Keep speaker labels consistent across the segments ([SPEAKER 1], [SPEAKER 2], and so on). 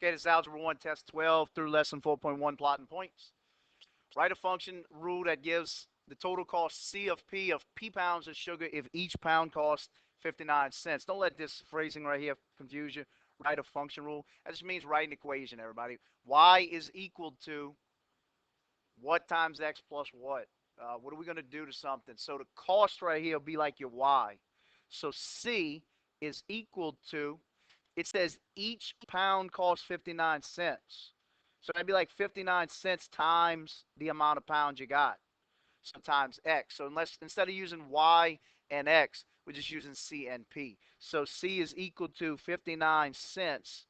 [SPEAKER 1] Okay, this is Algebra 1, Test 12 through Lesson 4.1, Plotting Points. Write a function rule that gives the total cost C of P pounds of sugar if each pound costs 59 cents. Don't let this phrasing right here confuse you. Write a function rule. That just means write an equation, everybody. Y is equal to what times X plus what? What are we going to do to something? So the cost right here will be like your Y. So C is equal to, it says each pound costs 59 cents. So that'd be like 59 cents times the amount of pounds you got. So times X. So instead of using Y and X, we're just using C and P. So C is equal to 59 cents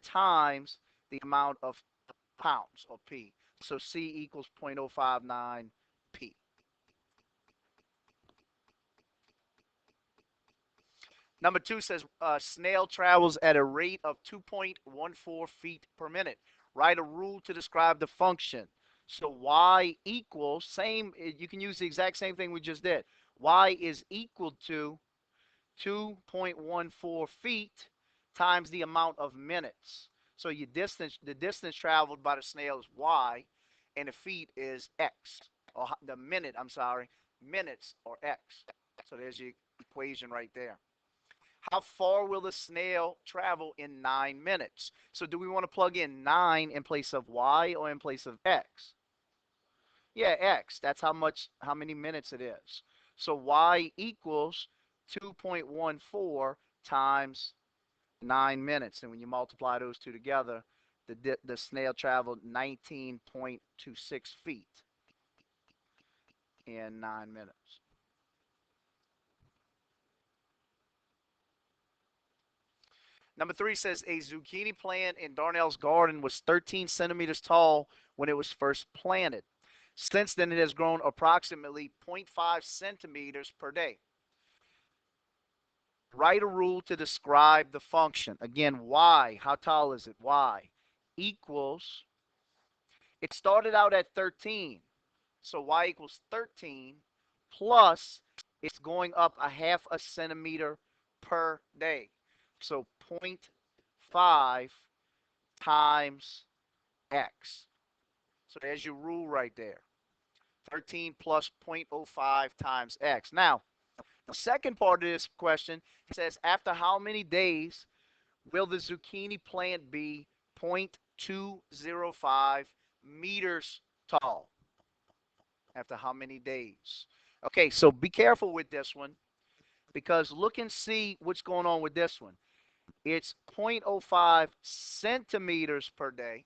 [SPEAKER 1] times the amount of pounds of P. So C equals 0.059 P. Number 2 says snail travels at a rate of 2.14 feet per minute. Write a rule to describe the function. So y equals, you can use the exact same thing we just did. Y is equal to 2.14 feet times the amount of minutes. So the distance traveled by the snail is y, and the feet is x, or the minute, I'm sorry, minutes or x. So there's your equation right there. How far will the snail travel in 9 minutes? So do we want to plug in 9 in place of y or in place of x? Yeah, x. That's how many minutes it is. So y equals 2.14 times 9 minutes. And when you multiply those two together, the snail traveled 19.26 feet in 9 minutes. Number 3 says a zucchini plant in Darnell's garden was 13 centimeters tall when it was first planted. Since then, it has grown approximately 0.5 centimeters per day. Write a rule to describe the function. Again, y, how tall is it? Y equals, it started out at 13. So y equals 13 plus it's going up a half a centimeter per day. So 0.5 times x. So there's your rule right there. 13 plus 0.05 times x. Now, the second part of this question says, after how many days will the zucchini plant be 0.205 meters tall? After how many days? Okay, so be careful with this one because look and see what's going on with this one. It's 0.05 centimeters per day.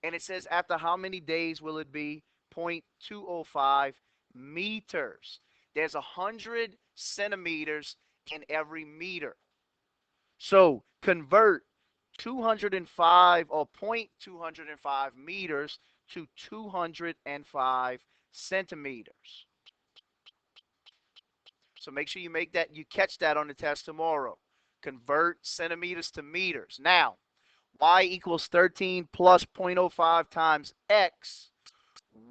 [SPEAKER 1] And it says after how many days will it be 0.205 meters. There's 100 centimeters in every meter. So convert 205 or 0.205 meters to 205 centimeters. So make sure you catch that on the test tomorrow. Convert centimeters to meters. Now, y equals 13 plus 0.05 times x.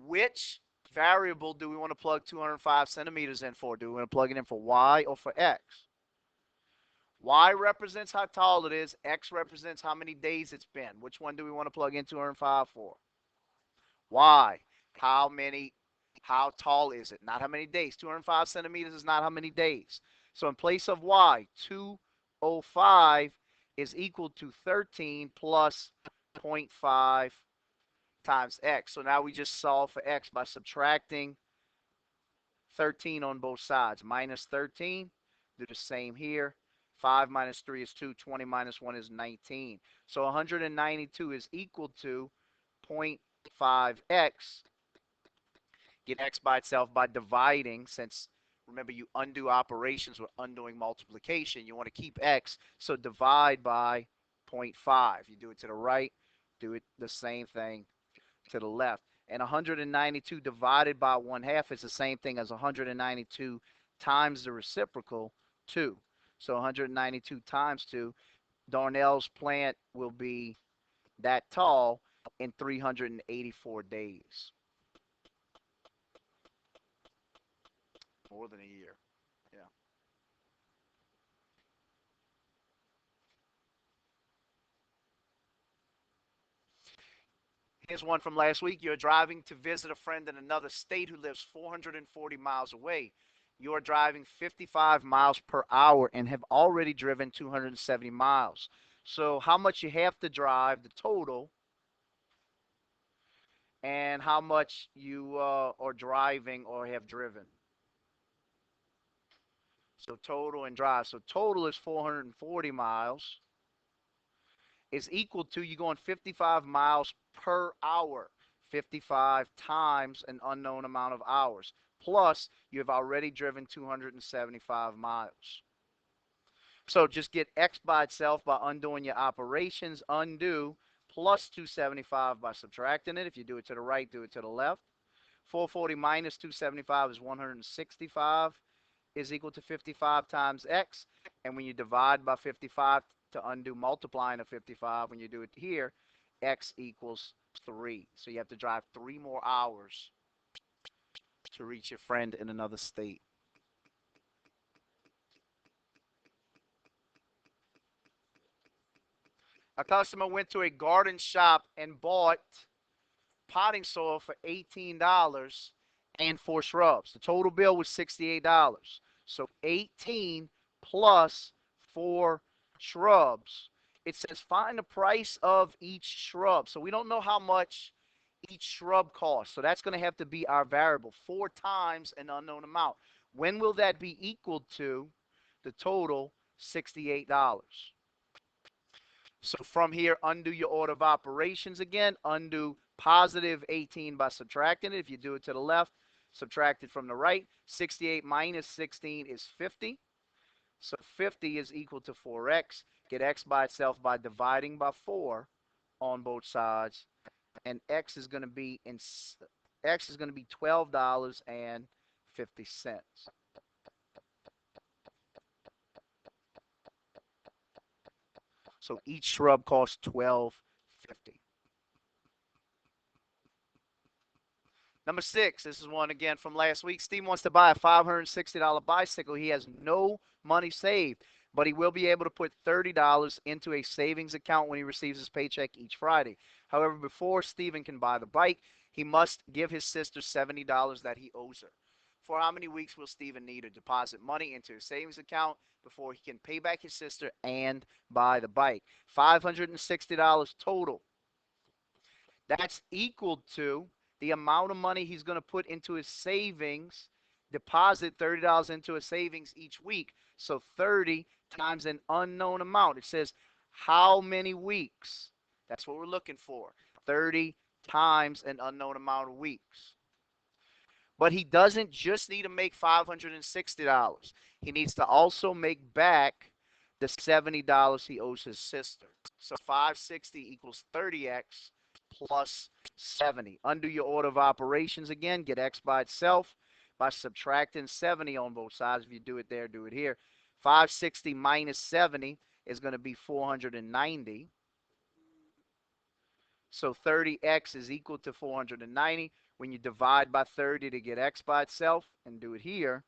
[SPEAKER 1] Which variable do we want to plug 205 centimeters in for? Do we want to plug it in for y or for x? Y represents how tall it is. X represents how many days it's been. Which one do we want to plug in 205 for? Y. How tall is it? Not how many days. 205 centimeters is not how many days. So in place of y, 205 is equal to 13 plus 0.5 times x. So now we just solve for x by subtracting 13 on both sides. Minus 13, do the same here. 5 minus 3 is 2. 20 minus 1 is 19. So 192 is equal to 0.5x. Get x by itself by dividing, since remember you undo operations with undoing multiplication. You want to keep x, so divide by 0.5. You do it to the right, do it the same thing to the left. And 192 divided by 1/2 is the same thing as 192 times the reciprocal, 2. So 192 times 2, Darnell's plant will be that tall in 384 days. More than a year. Yeah. Here's one from last week. You're driving to visit a friend in another state who lives 440 miles away. You're driving 55 miles per hour and have already driven 270 miles. So how much you have to drive, the total, and how much you are driving or have driven. So total and drive. So total is 440 miles. Is equal to you going 55 miles per hour. 55 times an unknown amount of hours. Plus, you have already driven 275 miles. So just get X by itself by undoing your operations. Undo plus 275 by subtracting it. If you do it to the right, do it to the left. 440 minus 275 is 165 is equal to 55 times X. And when you divide by 55 to undo multiplying of 55, when you do it here, X equals 3. So you have to drive 3 more hours to reach your friend in another state. A customer went to a garden shop and bought potting soil for $18 and 4 shrubs. The total bill was $68. So 18 plus 4 shrubs. It says find the price of each shrub. So we don't know how much each shrub costs. So that's going to have to be our variable. 4 times an unknown amount. When will that be equal to the total $68? So from here, undo your order of operations again. Undo positive 18 by subtracting it. If you do it to the left, subtract it from the right. 68 minus 16 is 50. So 50 is equal to 4x. Get x by itself by dividing by 4 on both sides. And x is going to be $12.50. So each shrub costs $12.50. Number 6, this is one again from last week. Steve wants to buy a $560 bicycle. He has no money saved, but he will be able to put $30 into a savings account when he receives his paycheck each Friday. However, before Steven can buy the bike, he must give his sister $70 that he owes her. For how many weeks will Steven need to deposit money into his savings account before he can pay back his sister and buy the bike? $560 total. That's equal to the amount of money he's going to put into his savings, deposit $30 into a savings each week. So 30 times an unknown amount. It says how many weeks? That's what we're looking for. 30 times an unknown amount of weeks. But he doesn't just need to make $560. He needs to also make back the $70 he owes his sister. So 560 equals 30x plus 70. Undo your order of operations again. Get x by itself by subtracting 70 on both sides. If you do it there, do it here. 560 minus 70 is going to be 490. So 30x is equal to 490. When you divide by 30 to get x by itself and do it here,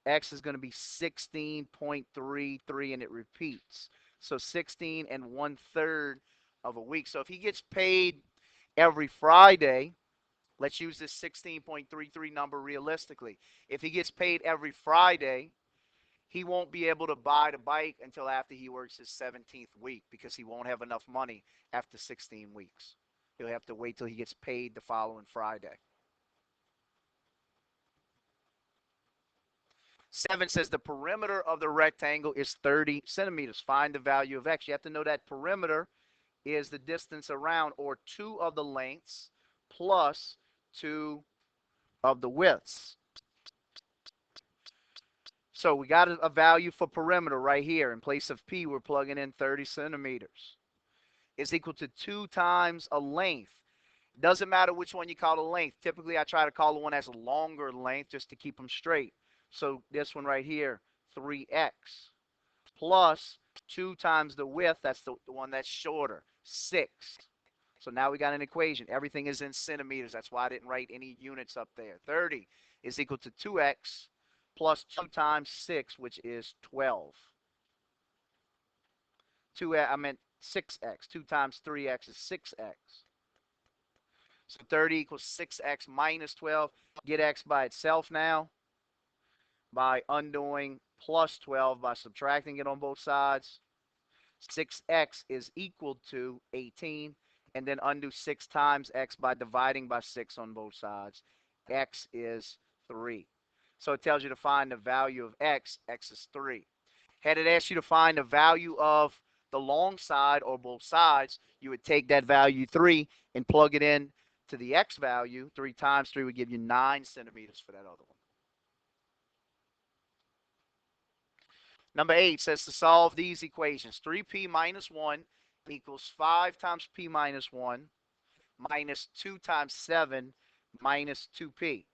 [SPEAKER 1] x is going to be 16.33 and it repeats. So 16 and 1/3 of a week. So if he gets paid every Friday, let's use this 16.33 number realistically. If he gets paid every Friday, he won't be able to buy the bike until after he works his 17th week because he won't have enough money after 16 weeks. He'll have to wait till he gets paid the following Friday. 7 says the perimeter of the rectangle is 30 centimeters. Find the value of x. You have to know that perimeter is the distance around, or 2 of the lengths plus 2 of the widths. So we got a value for perimeter right here. In place of p, we're plugging in 30 centimeters. Is equal to 2 times a length. Doesn't matter which one you call the length. Typically, I try to call the one that's a longer length just to keep them straight. So this one right here, 3x, plus 2 times the width, that's the one that's shorter, 6. So now we got an equation. Everything is in centimeters. That's why I didn't write any units up there. 30 is equal to 2x plus 2 times 6, which is 12. 6x. 2 times 3x is 6x. So 30 equals 6x minus 12. Get x by itself now by undoing plus 12 by subtracting it on both sides. 6x is equal to 18. And then undo 6 times x by dividing by 6 on both sides. X is 3. So it tells you to find the value of x. X is 3. Had it asked you to find the value of the long side or both sides, you would take that value 3 and plug it in to the x value. 3 times 3 would give you 9 centimeters for that other one. Number 8 says to solve these equations. 3p minus 1 equals 5 times p minus 1 minus 2 times 7 minus 2p. Okay,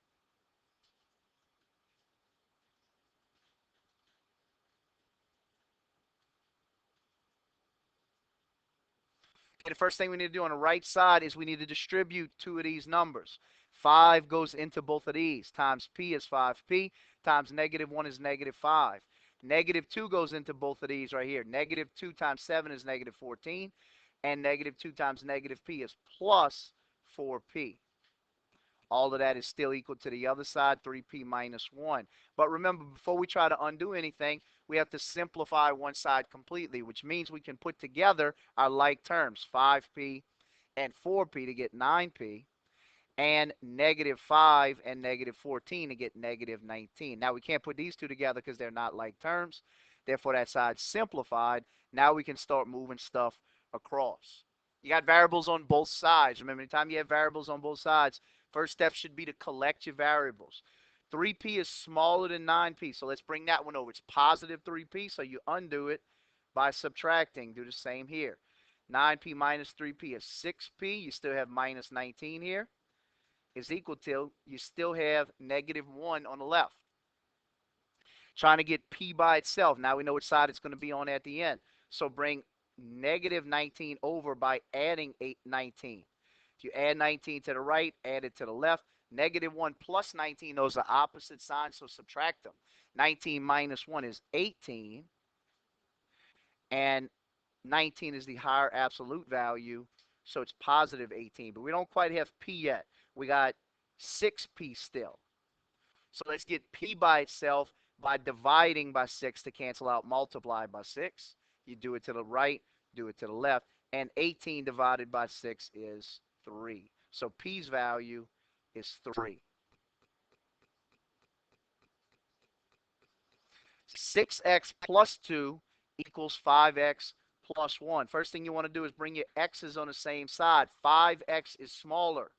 [SPEAKER 1] the first thing we need to do on the right side is we need to distribute 2 of these numbers. 5 goes into both of these, times p is 5p, times negative 1 is negative 5. Negative 2 goes into both of these right here. Negative 2 times 7 is negative 14, and negative 2 times negative p is plus 4p. All of that is still equal to the other side, 3p minus 1. But remember, before we try to undo anything, we have to simplify one side completely, which means we can put together our like terms, 5p and 4p to get 9p, and negative 5 and negative 14 to get negative 19. Now, we can't put these two together because they're not like terms. Therefore, that side's simplified. Now we can start moving stuff across. You got variables on both sides. Remember, anytime you have variables on both sides, first step should be to collect your variables. 3p is smaller than 9p, so let's bring that one over. It's positive 3p, so you undo it by subtracting. Do the same here. 9p minus 3p is 6p. You still have minus 19 here. Is equal to, you still have negative 1 on the left. Trying to get p by itself. Now we know which side it's going to be on at the end. So bring negative 19 over by adding 19. If you add 19 to the right, add it to the left. Negative 1 plus 19, those are opposite signs, so subtract them. 19 minus 1 is 18. And 19 is the higher absolute value, so it's positive 18. But we don't quite have p yet. We got 6p still. So let's get p by itself by dividing by 6 to cancel out multiply by 6. You do it to the right, do it to the left, and 18 divided by 6 is 3. So p's value is 3. 6x plus 2 equals 5x plus 1. First thing you want to do is bring your x's on the same side. 5x is smaller,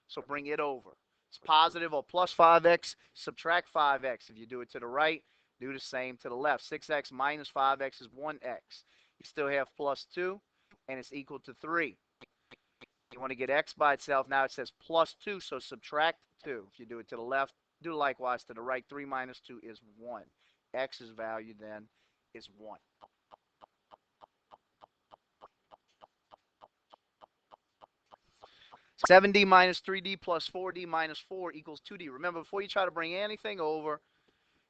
[SPEAKER 1] so bring it over. It's positive or plus 5x, subtract 5x. If you do it to the right, do the same to the left. 6x minus 5x is 1x. You still have plus 2, and it's equal to 3. You want to get x by itself. Now it says plus 2, so subtract 2. If you do it to the left, do likewise to the right. 3 minus 2 is 1. X's value then is 1. Seven d minus 3d plus 4d minus 4 equals 2d. Remember, before you try to bring anything over,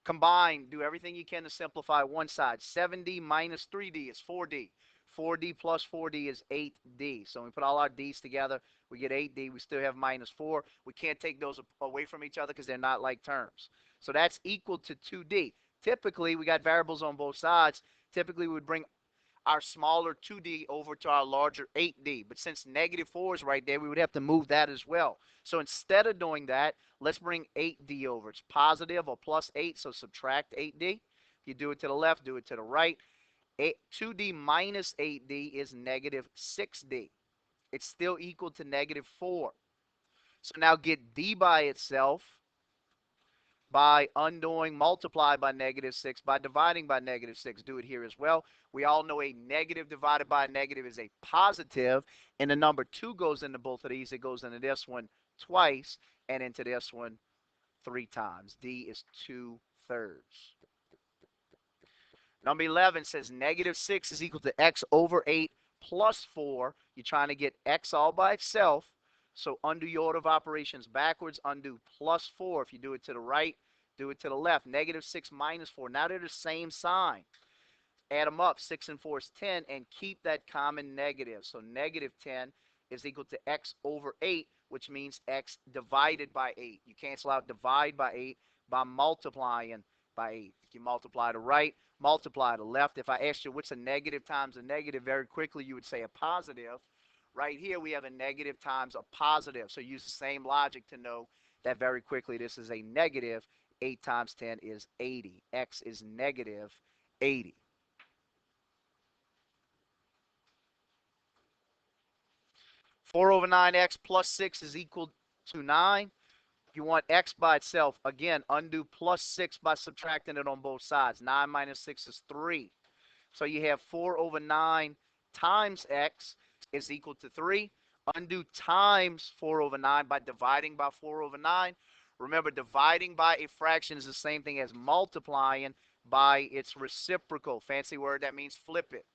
[SPEAKER 1] combine, do everything you can to simplify one side. 7d minus 3d is 4d. 4d plus 4d is 8d. So when we put all our d's together, we get 8d. We still have minus 4. We can't take those away from each other because they're not like terms. So that's equal to 2d. Typically, we got variables on both sides. Typically, we would bring our smaller 2d over to our larger 8d. But since negative 4 is right there, we would have to move that as well. So instead of doing that, let's bring 8d over. It's positive or plus 8, so subtract 8d. If you do it to the left, do it to the right. 2d minus 8d is negative 6d. It's still equal to negative 4. So now get d by itself by undoing multiply by negative 6, by dividing by negative 6. Do it here as well. We all know a negative divided by a negative is a positive, and the number 2 goes into both of these. It goes into this one twice and into this one 3 times. D is 2/3. Number 11 says negative 6 is equal to x over 8 plus 4. You're trying to get x all by itself. So undo your order of operations backwards. Undo plus 4. If you do it to the right, do it to the left. Negative 6 minus 4. Now they're the same sign. Add them up. 6 and 4 is 10, and keep that common negative. So negative 10 is equal to x over 8, which means x divided by 8. You cancel out divide by 8 by multiplying by 8. If you multiply to right, multiply to left. If I asked you what's a negative times a negative, very quickly you would say a positive. Right here we have a negative times a positive. So use the same logic to know that very quickly this is a negative. 8 times 10 is 80. X is negative 80. Four over 9x plus 6 is equal to 9. You want x by itself. Again, undo plus 6 by subtracting it on both sides. 9 minus 6 is 3. So you have 4 over 9 times x is equal to 3. Undo times 4 over 9 by dividing by 4 over 9. Remember, dividing by a fraction is the same thing as multiplying by its reciprocal. Fancy word, that means flip it.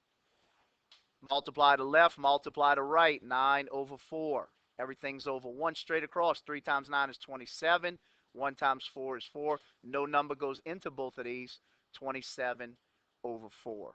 [SPEAKER 1] Multiply to left, multiply to right. 9 over 4. Everything's over 1 straight across. 3 times 9 is 27. 1 times 4 is 4. No number goes into both of these. 27 over 4.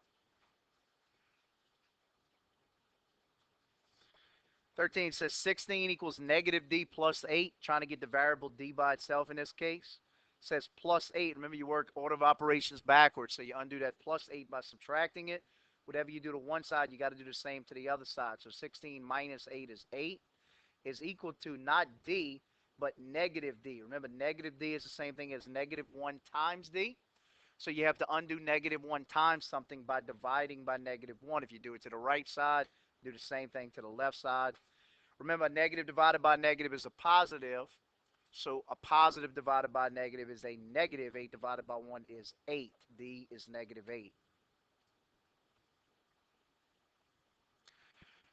[SPEAKER 1] 13 says 16 equals negative d plus 8. Trying to get the variable d by itself in this case. Says plus 8. Remember, you work order of operations backwards. So you undo that plus 8 by subtracting it. Whatever you do to one side, you got to do the same to the other side. So 16 minus 8 is 8. Is equal to not d, but negative d. Remember, negative d is the same thing as negative 1 times d. So you have to undo negative 1 times something by dividing by negative 1. If you do it to the right side, do the same thing to the left side. Remember, negative divided by negative is a positive. So a positive divided by negative is a negative. 8 divided by 1 is 8. D is negative 8.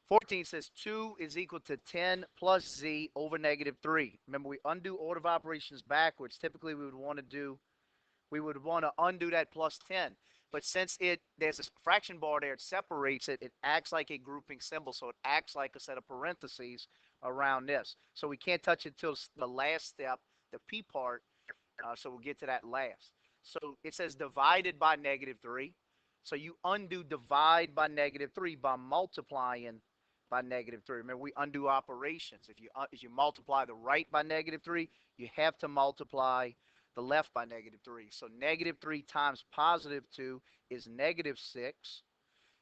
[SPEAKER 1] 14 says 2 is equal to 10 plus z over negative 3. Remember, we undo order of operations backwards. Typically, we would want to undo that plus 10. But since there's a fraction bar there, it separates it. It acts like a grouping symbol, so it acts like a set of parentheses around this. So we can't touch it till the last step, the p part. So we'll get to that last. So it says divided by negative 3. So you undo divide by negative 3 by multiplying by negative 3. Remember, we undo operations. If you multiply the right by negative 3, you have to multiply the left by negative 3. So negative 3 times positive 2 is negative 6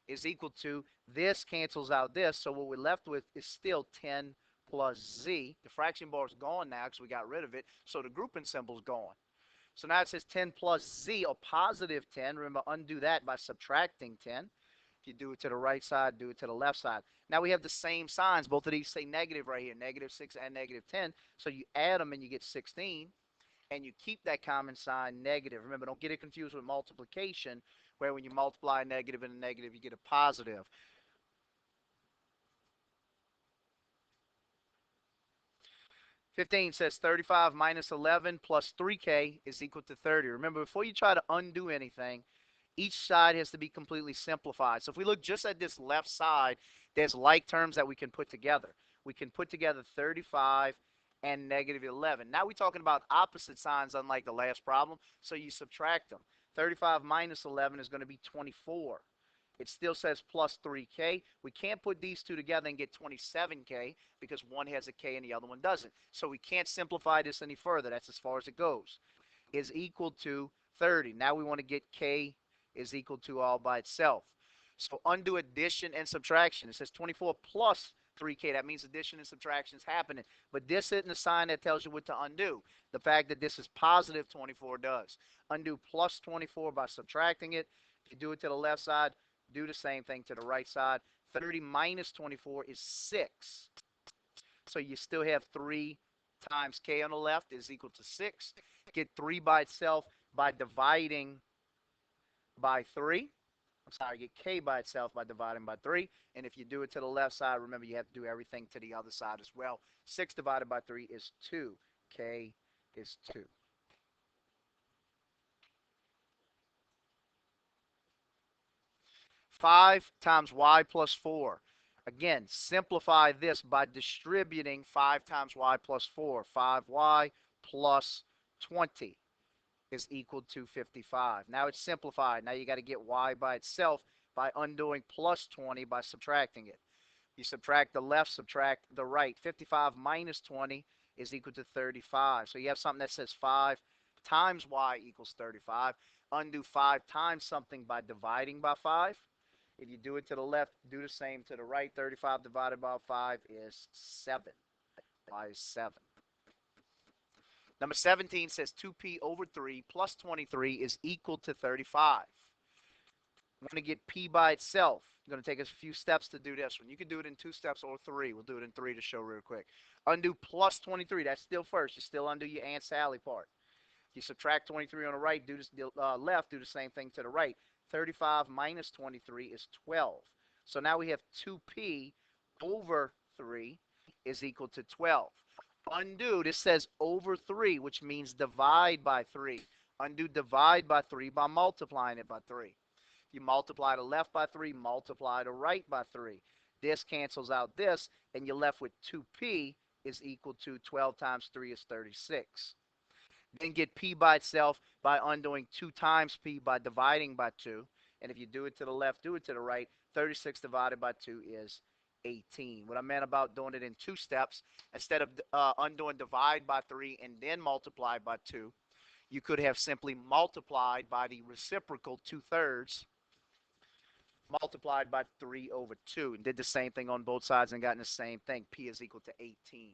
[SPEAKER 1] is equal to, this cancels out this. So what we're left with is still 10 plus z. The fraction bar is gone now because we got rid of it. So the grouping symbol is gone. So now it says 10 plus z, or positive 10. Remember, undo that by subtracting 10. If you do it to the right side, do it to the left side. Now we have the same signs. Both of these say negative right here, negative 6 and negative 10. So you add them and you get 16. And you keep that common sign negative. Remember, don't get it confused with multiplication, where when you multiply a negative and a negative, you get a positive. $15 says 35 minus 11 plus 3k is equal to 30. Remember, before you try to undo anything, each side has to be completely simplified. So if we look just at this left side, there's like terms that we can put together. We can put together 35 and negative 11. Now we're talking about opposite signs, unlike the last problem, so you subtract them. 35 minus 11 is going to be 24. It still says plus 3k. We can't put these two together and get 27k because one has a k and the other one doesn't. So we can't simplify this any further. That's as far as it goes. Is equal to 30. Now we want to get k is equal to all by itself. So undo addition and subtraction. It says 24 plus 3k. That means addition and subtraction is happening. But this isn't a sign that tells you what to undo. The fact that this is positive 24 does. Undo plus 24 by subtracting it. If you do it to the left side, do the same thing to the right side. 30 minus 24 is 6. So you still have 3 times k on the left is equal to 6. Get 3 by itself by dividing by 3. I'm sorry, get k by itself by dividing by 3. And if you do it to the left side, remember you have to do everything to the other side as well. 6 divided by 3 is 2. K is 2. Five times y plus 4. Again, simplify this by distributing 5 times y plus 4. 5y plus 20 is equal to 55. Now it's simplified. Now you got to get y by itself by undoing plus 20 by subtracting it. You subtract the left, subtract the right. 55 minus 20 is equal to 35. So you have something that says 5 times y equals 35. Undo 5 times something by dividing by 5. If you do it to the left, do the same to the right. 35 divided by 5 is 7. Y is 7. Number 17 says 2p over 3 plus 23 is equal to 35. I'm going to get p by itself. It's going to take us a few steps to do this one. You can do it in 2 steps or 3. We'll do it in 3 to show real quick. Undo plus 23. That's still first. You still undo your Aunt Sally part. You subtract 23 on the right, do the left, do the same thing to the right. 35 minus 23 is 12. So now we have 2p over 3 is equal to 12. Undo, this says over 3, which means divide by 3. Undo divide by 3 by multiplying it by 3. You multiply the left by 3, multiply the right by 3. This cancels out this, and you're left with 2p is equal to 12 times 3 is 36. Then get p by itself by undoing 2 times p by dividing by 2. And if you do it to the left, do it to the right. 36 divided by 2 is 18. What I meant about doing it in 2 steps, instead of undoing divide by 3 and then multiply by 2, you could have simply multiplied by the reciprocal 2/3, multiplied by 3 over 2, and did the same thing on both sides and gotten the same thing. P is equal to 18.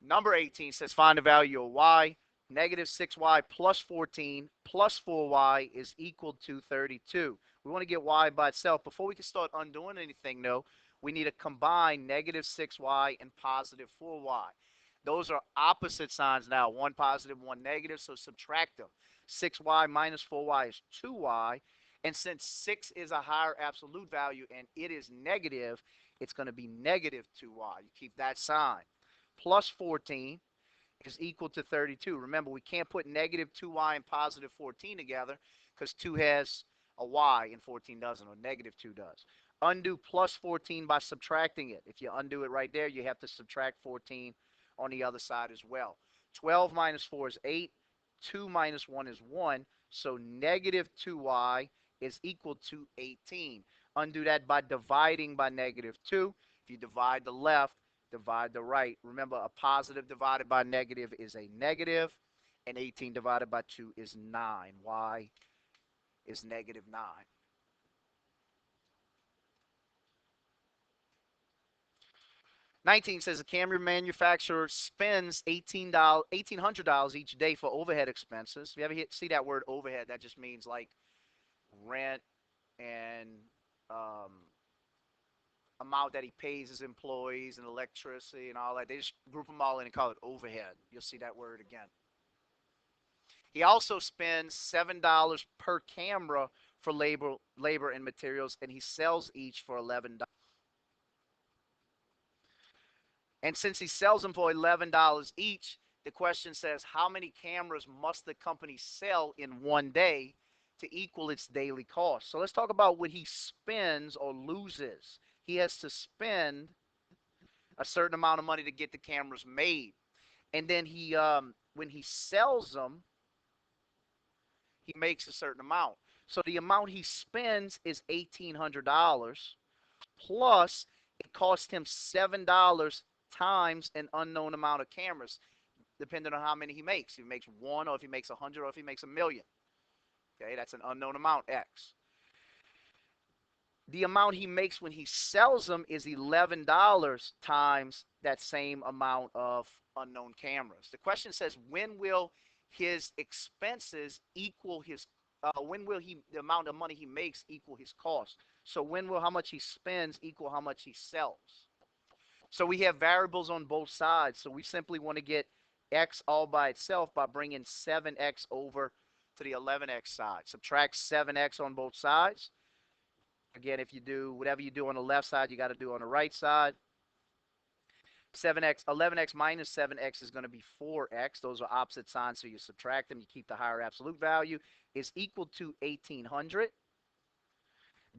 [SPEAKER 1] Number 18 says find the value of y. Negative 6y plus 14 plus 4y is equal to 32. We want to get y by itself. Before we can start undoing anything, though, we need to combine negative 6y and positive 4y. Those are opposite signs now, one positive, one negative, so subtract them. 6y minus 4y is 2y. And since 6 is a higher absolute value and it is negative, it's going to be negative 2y. You keep that sign. Plus 14 is equal to 32. Remember, we can't put negative 2y and positive 14 together because 2 has a y and 14 doesn't, or negative 2 does. Undo plus 14 by subtracting it. If you undo it right there, you have to subtract 14 on the other side as well. 12 minus 4 is 8. 2 minus 1 is 1. So negative 2y is equal to 18. Undo that by dividing by negative 2. If you divide the left, divide the right. Remember, a positive divided by negative is a negative, and 18 divided by 2 is 9. Y is negative 9. $19 says a camera manufacturer spends $1,800 each day for overhead expenses. If you ever see that word overhead, that just means like rent and amount that he pays his employees and electricity and all that. They just group them all in and call it overhead. You'll see that word again. He also spends $7 per camera for labor and materials, and he sells each for $11. And since he sells them for $11 each, the question says, how many cameras must the company sell in one day to equal its daily cost? So let's talk about what he spends or loses. He has to spend a certain amount of money to get the cameras made. And then he, when he sells them, he makes a certain amount. So the amount he spends is $1,800 plus it cost him $7 times an unknown amount of cameras, depending on how many he makes. If he makes 1, or if he makes 100, or if he makes 1,000,000. Okay, that's an unknown amount, X. The amount he makes when he sells them is $11 times that same amount of unknown cameras. The question says, when will his expenses equal his, when will the amount of money he makes equal his cost? So when will how much he spends equal how much he sells? So we have variables on both sides. So we simply want to get X all by itself by bringing 7X over to the 11X side. Subtract 7X on both sides. Again, if you do whatever you do on the left side, you got to do on the right side. 11X minus 7X is going to be 4X. Those are opposite signs, so you subtract them. You keep the higher absolute value. Is equal to 1,800.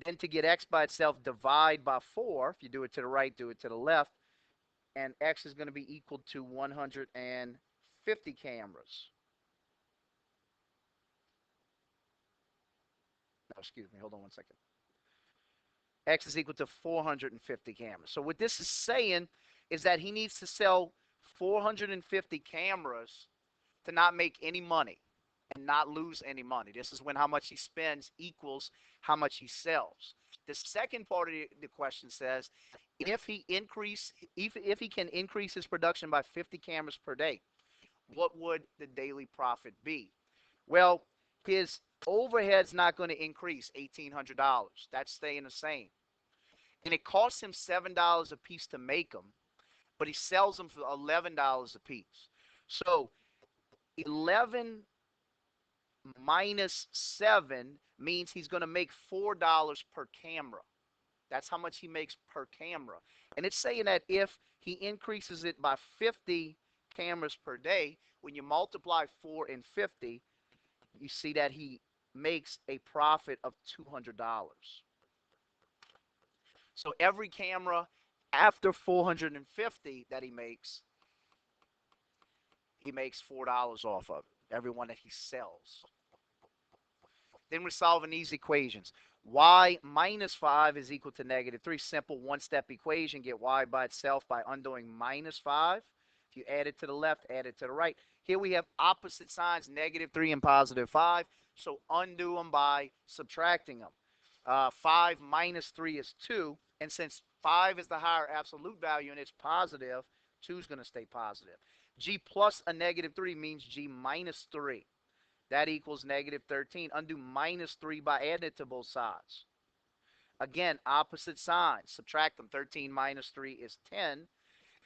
[SPEAKER 1] Then to get X by itself, divide by 4. If you do it to the right, do it to the left. And X is going to be equal to 150 cameras. excuse me, hold on one second. X is equal to 450 cameras. So what this is saying is that he needs to sell 450 cameras to not make any money and not lose any money. This is when how much he spends equals how much he sells. The second part of the question says if he can increase his production by 50 cameras per day, what would the daily profit be? Well, his overhead's not going to increase $1,800. That's staying the same. And it costs him $7 a piece to make them, but he sells them for $11 a piece. So 11 minus 7 means he's going to make $4 per camera. That's how much he makes per camera. And it's saying that if he increases it by 50 cameras per day, when you multiply 4 and 50, you see that he makes a profit of $200. So every camera after 450 that he makes $4 off of it, every one that he sells. Then we're solving these equations. Y minus 5 is equal to negative 3. Simple one-step equation. Get y by itself by undoing minus 5. If you add it to the left, add it to the right. Here we have opposite signs, negative 3 and positive 5. So undo them by subtracting them. 5 minus 3 is 2. And since 5 is the higher absolute value and it's positive, 2 is going to stay positive. G plus a negative 3 means G minus 3. That equals negative 13. Undo minus 3 by adding it to both sides. Again, opposite signs. Subtract them. 13 minus 3 is 10.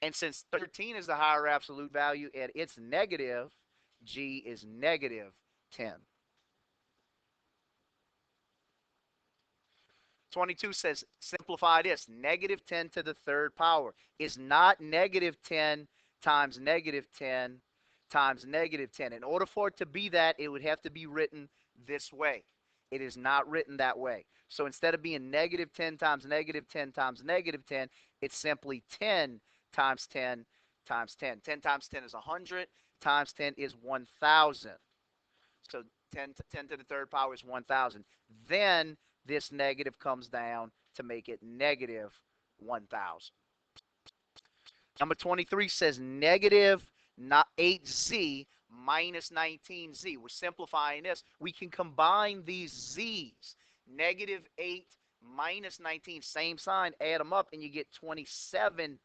[SPEAKER 1] And since 13 is the higher absolute value and it's negative, G is negative 10. 22 says, simplify this. Negative 10 to the third power is not negative 10 times negative 10 times negative 10. In order for it to be that, it would have to be written this way. It is not written that way. So instead of being negative 10 times negative 10 times negative 10, it's simply 10 times 10 times 10. 10 times 10 is 100, times 10 is 1,000. So 10 to the third power is 1,000. Then this negative comes down to make it negative 1,000. Number 23 says negative 8z minus 19z. We're simplifying this. We can combine these z's. Negative 8 minus 19, same sign, add them up, and you get 27z.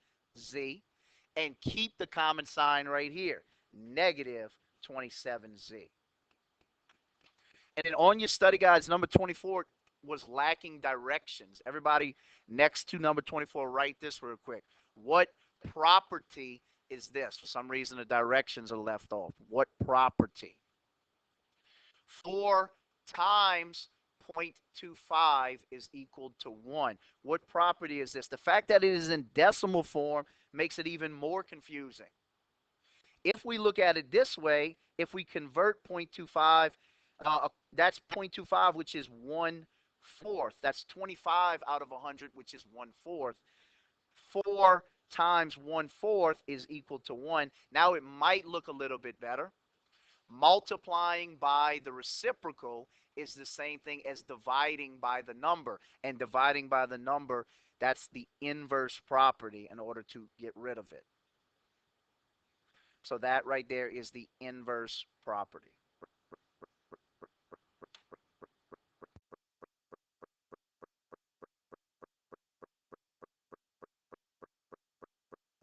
[SPEAKER 1] And keep the common sign right here, negative 27z. And then on your study guides, number 24 was lacking directions. Everybody next to number 24, write this real quick. What property is this? For some reason, the directions are left off. What property? 4 times 0.25 is equal to 1. What property is this? The fact that it is in decimal form makes it even more confusing. If we look at it this way, if we convert 0.25, that's 0.25, which is 1/4. That's 25 out of 100, which is 1/4. 4 times 1/4 is equal to 1. Now it might look a little bit better. Multiplying by the reciprocal is the same thing as dividing by the number. And dividing by the number, that's the inverse property in order to get rid of it. So that right there is the inverse property.